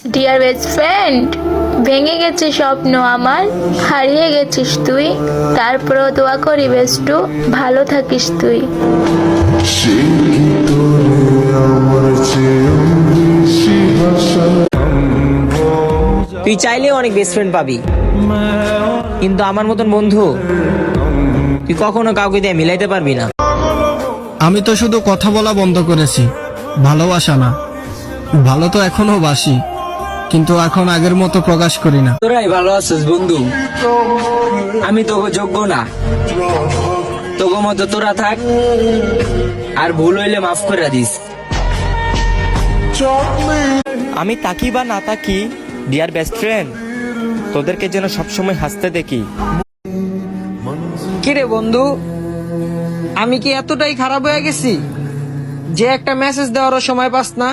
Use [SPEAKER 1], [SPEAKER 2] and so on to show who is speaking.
[SPEAKER 1] Deer best friend, ভেঙে গেছে স্বপ্ন আমার, হারিয়ে গেছিস তুই, তারপরেও দোয়া করি বেস্টু, ভালো থাকিস তুই।
[SPEAKER 2] তুই চাইলেও অনেক বেস্ট ফ্রেন্ড পাবি, কিন্তু আমার মতন বন্ধু তুই কখনো কাউকে দিয়ে মিলাইতে পারবি না।
[SPEAKER 3] আমি তো শুধু কথা বলা বন্ধ করেছি, ভালোবাসা না। ভালো তো এখনো বাসি, কিন্তু এখন আগের মতো প্রকাশ করি না।
[SPEAKER 2] তোরাই ভালো আছিস বন্ধু, আমি তোকে যোগ্য না। তোকে মতো তোরা থাক, আর ভুল হইলে মাফ করে দিস।
[SPEAKER 4] আমি তাকি বা না তাকি, ডিয়ার বেস্ট ফ্রেন্ড, তোদেরকে যেন সবসময় হাসতে দেখি।
[SPEAKER 5] কিরে বন্ধু, আমি কি এতটাই খারাপ হয়ে গেছি যে একটা মেসেজ দেওয়ারও সময় পাস না?